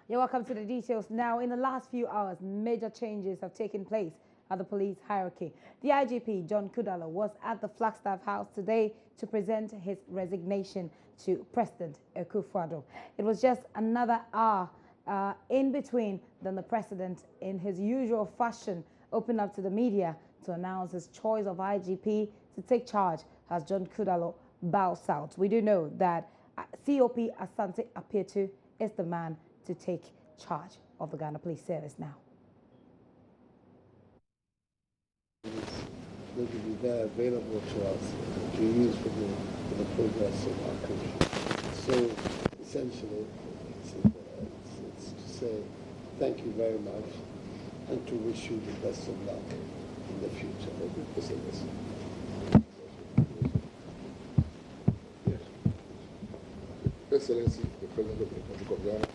You're welcome to the details. Now, in the last few hours, major changes have taken place at the police hierarchy. The IGP, John Kudalo, was at the Flagstaff House today to present his resignation to President Akufo-Addo. It was just another hour in between than the president, in his usual fashion, opened up to the media to announce his choice of IGP to take charge as John Kudalo bows out. We do know that COP Asante Apeatu is the man to take charge of the Ghana Police Service now. Going to be there available to us to use for the progress of our country. So essentially, it's to say thank you very much and to wish you the best of luck in the future. Yes. Excellency, the President of the Republic of Ghana,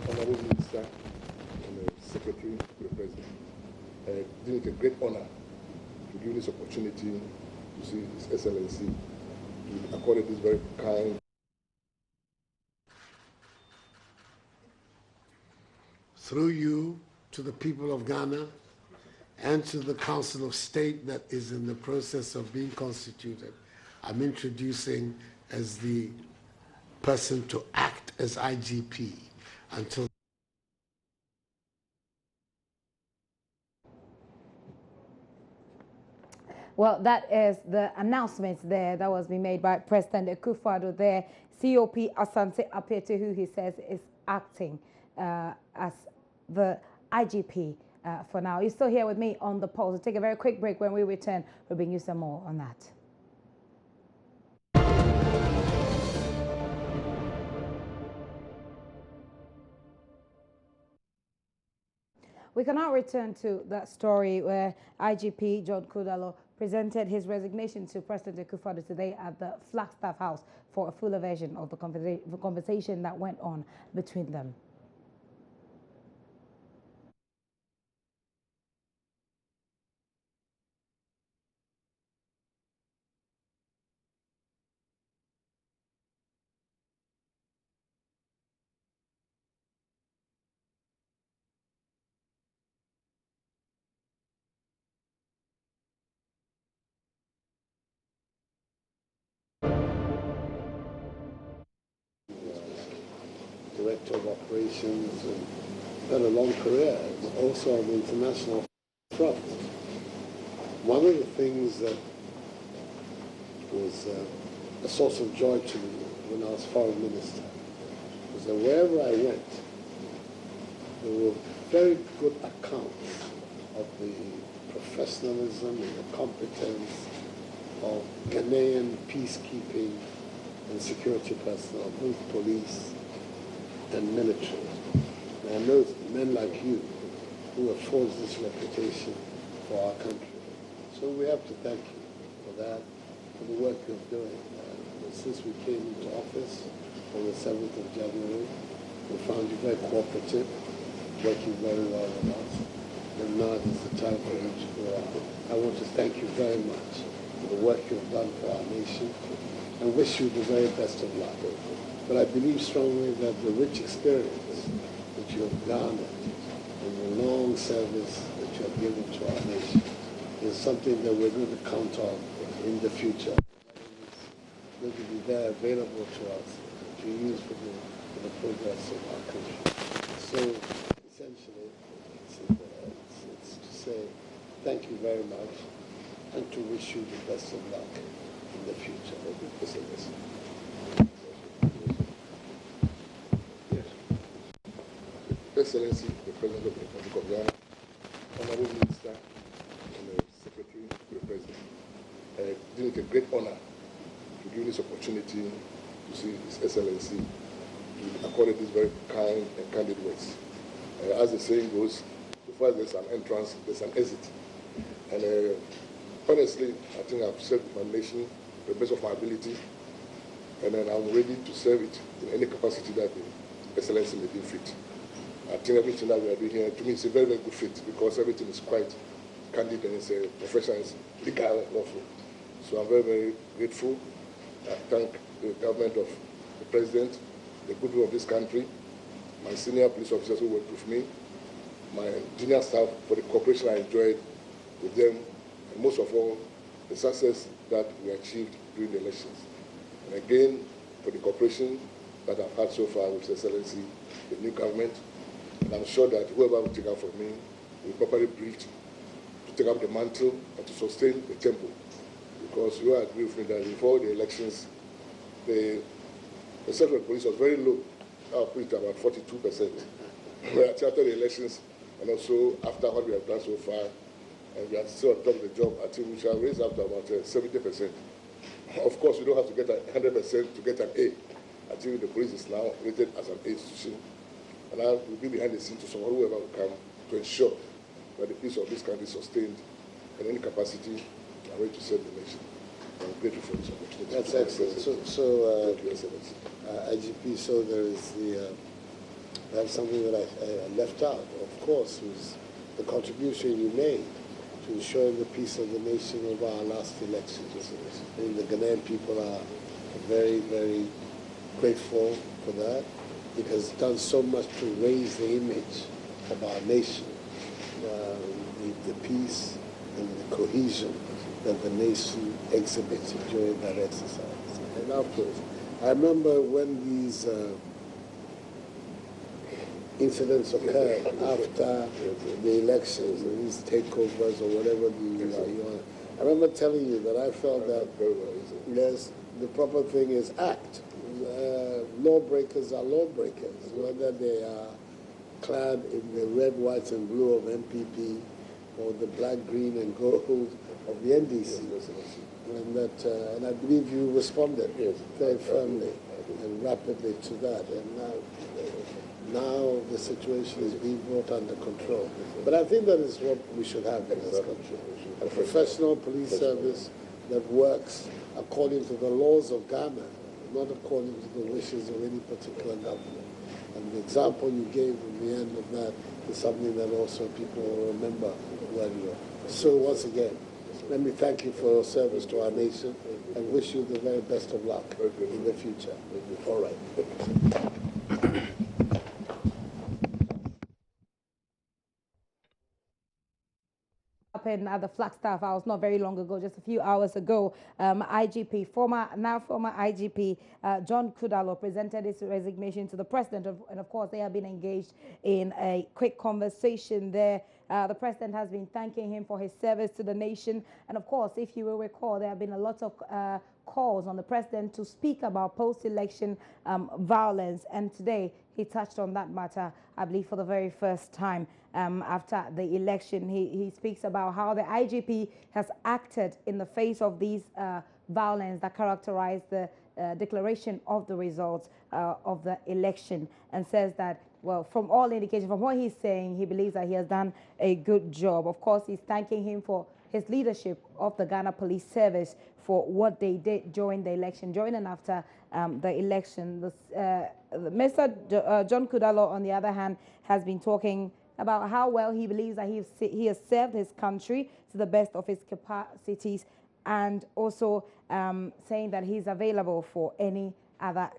Honorable Minister and the Secretary to the President, it is a great honor to give this opportunity to see His Excellency to accord this very kind. Through you to the people of Ghana and to the Council of State that is in the process of being constituted, I'm introducing as the person to act as IGP until Well, that is the announcement there that was being made by President Akufo-Addo there. COP Asante Apeatu, who he says is acting as the IGP for now. You're still here with me on the pulse. We'll take a very quick break. When we return, we'll bring you some more on that. We can now return to that story where IGP John Kudalo presented his resignation to President Akufo-Addo today at the Flagstaff House for a fuller version of the conversation that went on between them. Director of Operations and had a long career, also on the international front. One of the things that was a source of joy to me when I was foreign minister was that wherever I went, there were very good accounts of the professionalism and the competence of Ghanaian peacekeeping and security personnel, both police and military. And I know men like you who have forged this reputation for our country. So we have to thank you for that, for the work you're doing. Since we came into office on the 7th of January, we found you very cooperative, working very well with us. And now is the time for you to go out. I want to thank you very much for the work you've done for our nation and wish you the very best of luck. But I believe strongly that the rich experience that you have garnered and the long service that you have given to our nation is something that we're going to count on in the future. It's going to be there available to us to use for the progress of our country. So essentially, it's to say thank you very much and to wish you the best of luck in the future. Excellency, the President of the Republic of Ghana, Honorable Minister and the Secretary to the President, it is a great honor to give this opportunity to see His Excellency to accord this very kind and candid words. As the saying goes, before there's an entrance, there's an exit. And honestly, I think I've served my nation to the best of my ability, and then I'm ready to serve it in any capacity that the Excellency may be fit. I think everything that we are doing here, to me, it's a very, very good fit because everything is quite candid and it's a professional, it's legal and lawful. So I'm very, very grateful. I thank the government of the President, the goodwill of this country, my senior police officers who worked with me, my junior staff for the cooperation I enjoyed with them, and most of all, the success that we achieved during the elections. And again, for the cooperation that I've had so far with His Excellency, the new government, and I'm sure that whoever will take up from me will be properly briefed to take up the mantle and to sustain the tempo. Because you agree with me that before the elections, the sector of police was very low. Now put it about 42%. But after the elections, and also after what we have done so far, and we are still on top of the job, I think we shall raise up to about 70%. Of course, we don't have to get 100% to get an A. I think the police is now rated as an A institution. And I will be behind the scenes to support whoever will come to ensure that the peace of this country is sustained in any capacity and ready to serve the nation. I'm grateful for this opportunity. That's excellent. So IGP, so there is that's something that I left out, of course, was the contribution you made to ensuring the peace of the nation over our last elections. I mean, the Ghanaian people are very, very grateful for that. It has done so much to raise the image of our nation, the peace and the cohesion that the nation exhibited during that exercise. And afterwards, I remember when these incidents occurred after the elections, and these takeovers or whatever you want. I remember telling you that I felt that yes, the proper thing is act. Lawbreakers are lawbreakers, whether they are clad in the red, white, and blue of MPP or the black, green, and gold of the NDC. And that, and I believe you responded very firmly and rapidly to that. And now the situation is being brought under control. But I think that is what we should have in this country. A professional police service that works according to the laws of Ghana, not according to the wishes of any particular government. And the example you gave in the end of that is something that also people will remember well. So once again, let me thank you for your service to our nation and wish you the very best of luck in the future. All right. Happened at the Flagstaff House not very long ago, just a few hours ago. IGP, now former IGP John Kudalo presented his resignation to the president, and of course they have been engaged in a quick conversation there. The president has been thanking him for his service to the nation, and of course, if you will recall, there have been a lot of calls on the president to speak about post-election violence, and today he touched on that matter, I believe, for the very first time after the election. He speaks about how the IGP has acted in the face of these violence that characterized the declaration of the results of the election, and says that, well, from all indications, from what he's saying, he believes that he has done a good job. Of course, he's thanking him for his leadership of the Ghana Police Service for what they did during the election, during and after the election. Mr. John Kudalo, on the other hand, has been talking about how well he believes that he has served his country to the best of his capacities, and also saying that he's available for any other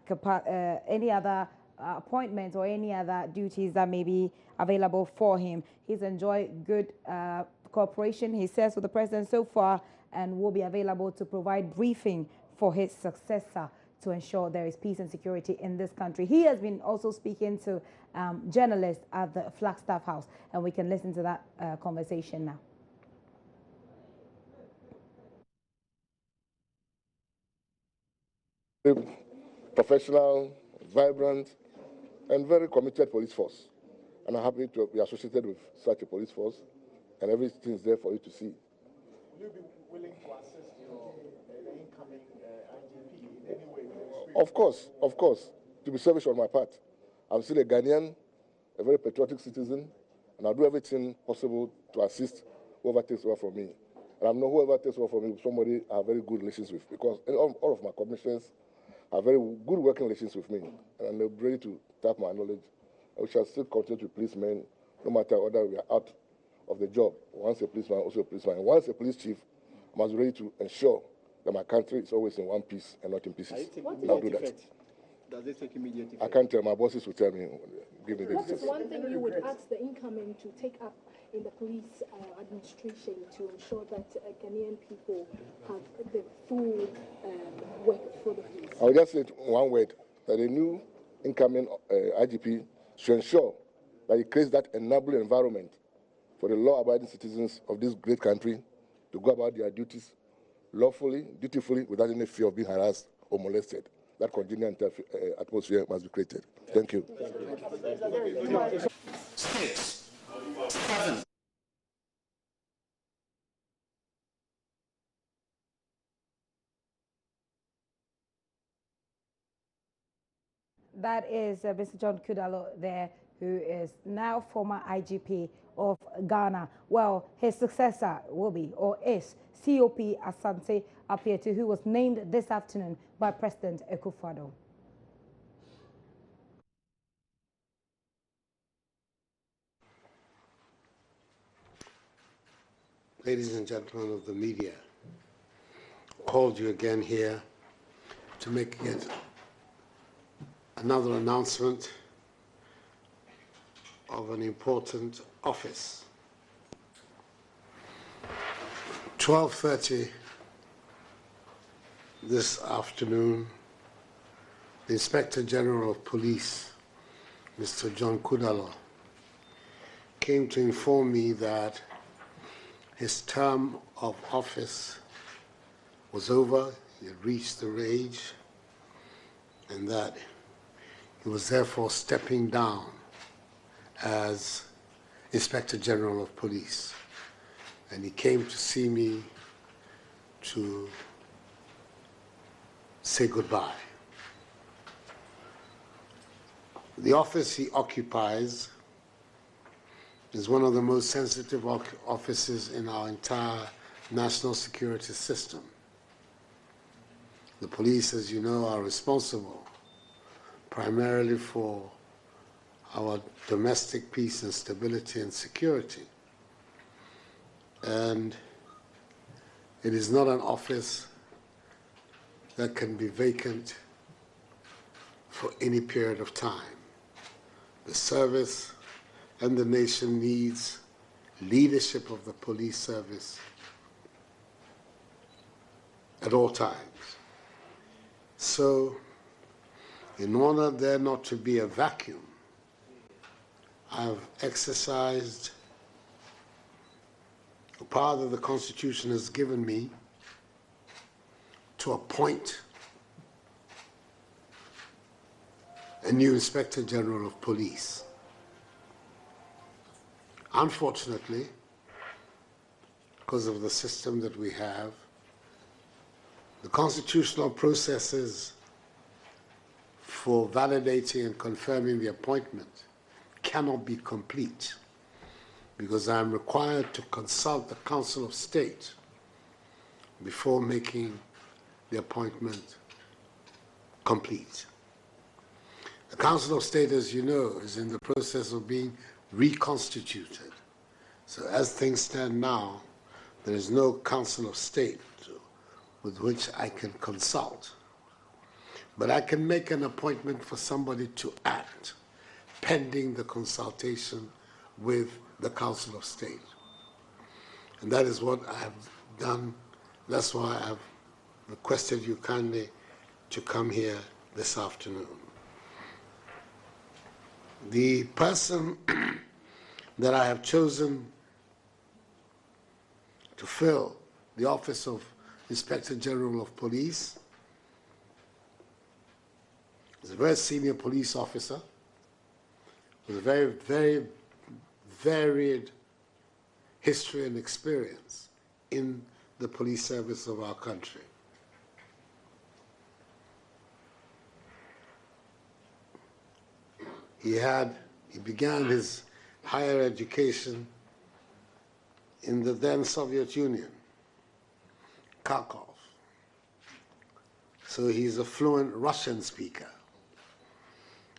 appointments or any other duties that may be available for him. He's enjoyed good cooperation, he says, with the president so far, and will be available to provide briefing for his successor to ensure there is peace and security in this country. He has been also speaking to journalists at the Flagstaff House, and we can listen to that conversation now. Professional, vibrant, and very committed police force. And I'm happy to be associated with such a police force, and everything is there for you to see. Will you be willing to assist the incoming IGP in any way? Of course, to be selfish on my part. I'm still a Ghanaian, a very patriotic citizen, and I'll do everything possible to assist whoever takes over from me. And I know whoever takes over from me, somebody I have very good relations with, because all of my commissioners have very good working relations with me, and I'm ready to tap my knowledge. And we shall still continue to police men, no matter whether we are out of the job. Once a policeman, also a policeman. And once a police chief, I must be ready to ensure that my country is always in one piece and not in pieces. I'll do that. does it take immediate effect? I can't tell. My bosses will tell me. Give me the What is details. one thing you would ask the incoming to take up in the police administration to ensure that Ghanaian people have the full work for the police? I'll just say one word, that the new incoming IGP should ensure that he creates that enabling environment for the law-abiding citizens of this great country to go about their duties lawfully, dutifully, without any fear of being harassed or molested. That congenial atmosphere must be created. Thank you. Six, seven. That is Mr. John Kudalo there, who is now former IGP of Ghana. Well, his successor will be, or is, COP Asante Apeatu, who was named this afternoon by President Akufo-Addo. Ladies and gentlemen of the media, called you again here to make yet another announcement of an important office. 12:30 this afternoon, the Inspector General of Police, Mr. John Kudalo, came to inform me that his term of office was over, he had reached the age, and that he was therefore stepping down as Inspector General of Police. And he came to see me to say goodbye. The office he occupies is one of the most sensitive offices in our entire national security system. The police, as you know, are responsible primarily for our domestic peace and stability and security. And it is not an office that can be vacant for any period of time. The service and the nation needs leadership of the police service at all times. So, in order there not to be a vacuum, I've exercised the power that the Constitution has given me to appoint a new Inspector General of Police. Unfortunately, because of the system that we have, the constitutional processes for validating and confirming the appointment cannot be complete, because I am required to consult the Council of State before making the appointment complete. The Council of State, as you know, is in the process of being reconstituted. So as things stand now, there is no Council of State with which I can consult. But I can make an appointment for somebody to act pending the consultation with the Council of State. And that is what I have done. That's why I've requested you kindly to come here this afternoon. The person that I have chosen to fill the office of Inspector General of Police is a very senior police officer with a very, very varied history and experience in the police service of our country. He began his higher education in the then Soviet Union, Kharkov. So he's a fluent Russian speaker.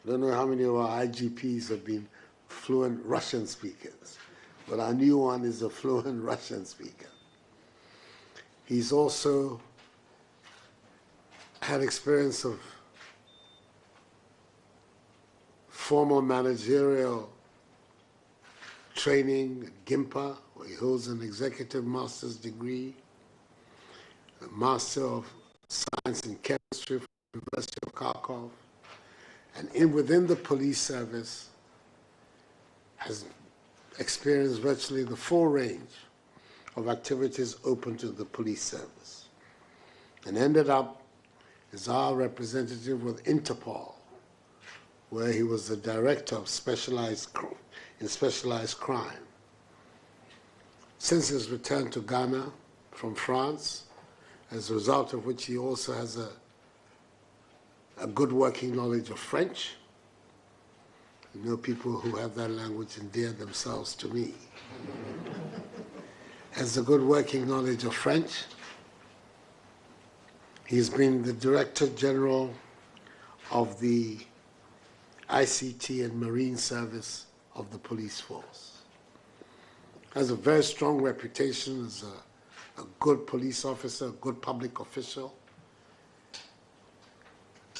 I don't know how many of our IGPs have been fluent Russian speakers, but our new one is a fluent Russian speaker. He's also had experience of formal managerial training at GIMPA, where he holds an executive master's degree, a master of science in chemistry from the University of Kharkov, and within the police service has experienced virtually the full range of activities open to the police service, and ended up as our representative with Interpol, where he was the director of specialized crime. Since his return to Ghana from France, as a result of which he also has a good working knowledge of French. You know, people who have that language endear themselves to me. Has a good working knowledge of French. He's been the Director General of the ICT and Marine Service of the police force. Has a very strong reputation as a good police officer, a good public official.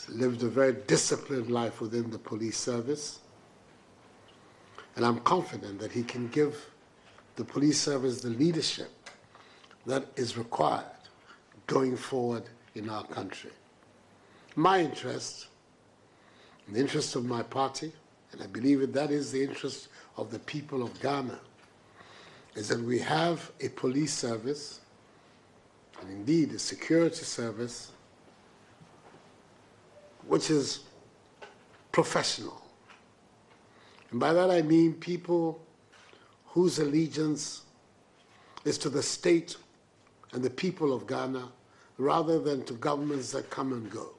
Lived a very disciplined life within the police service. And I'm confident that he can give the police service the leadership that is required going forward in our country. My interest, the interest of my party, and I believe that is the interest of the people of Ghana, is that we have a police service, and indeed a security service, which is professional. And by that I mean people whose allegiance is to the state and the people of Ghana rather than to governments that come and go.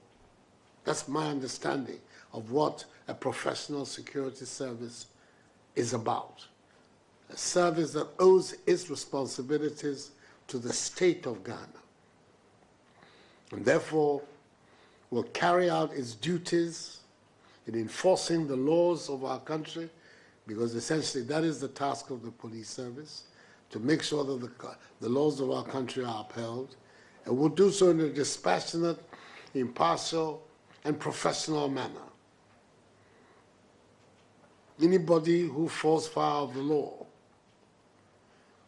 That's my understanding of what a professional security service is about. A service that owes its responsibilities to the state of Ghana, and therefore will carry out its duties in enforcing the laws of our country, because essentially that is the task of the police service, to make sure that the laws of our country are upheld, and will do so in a dispassionate, impartial, and professional manner. Anybody who falls foul of the law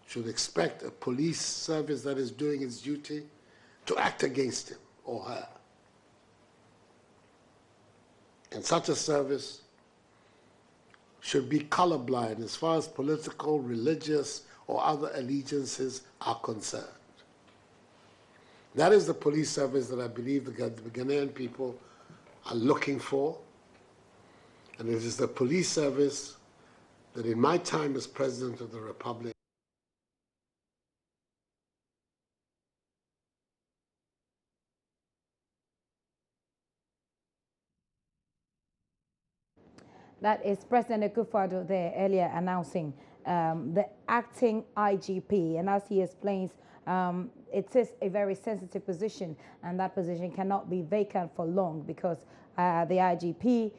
should expect a police service that is doing its duty to act against him or her. And such a service should be colorblind as far as political, religious, or other allegiances are concerned. That is the police service that I believe the Ghanaian people are looking for. And it is the police service that in my time as President of the Republic, That is President Akufo-Addo there earlier announcing the acting IGP. And as he explains, it is a very sensitive position, and that position cannot be vacant for long because the IGP,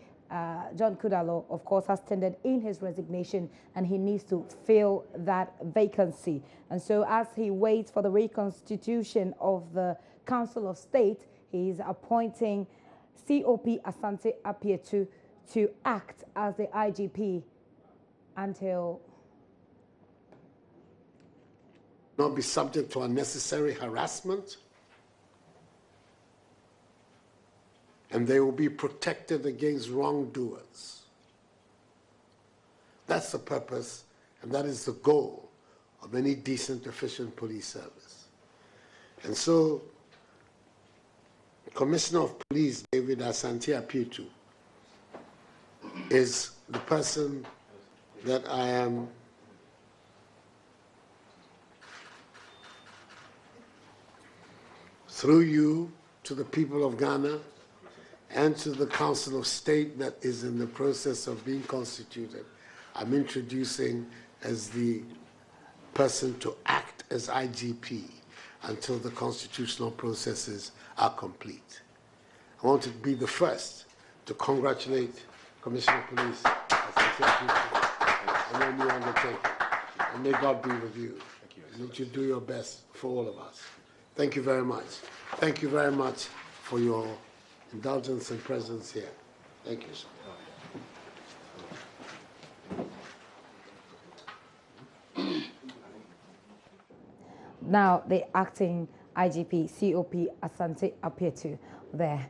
John Kudalo, of course, has tendered in his resignation, and he needs to fill that vacancy. And so as he waits for the reconstitution of the Council of State, he is appointing COP Asante Apeatu to act as the IGP until not be subject to unnecessary harassment, and they will be protected against wrongdoers. That's the purpose, and that is the goal of any decent, efficient police service. And so, Commissioner of Police David Asante Apeatu is the person that I am through you to the people of Ghana and to the Council of State that is in the process of being constituted. I'm introducing as the person to act as IGP until the constitutional processes are complete. I want to be the first to congratulate Commissioner of Police on your new undertaking. And may God be with you. Thank you. And that you do your best for all of us. Thank you very much. Thank you very much for your indulgence and presence here. Thank you, sir. Now, the acting IGP, COP Asante Apeatu there.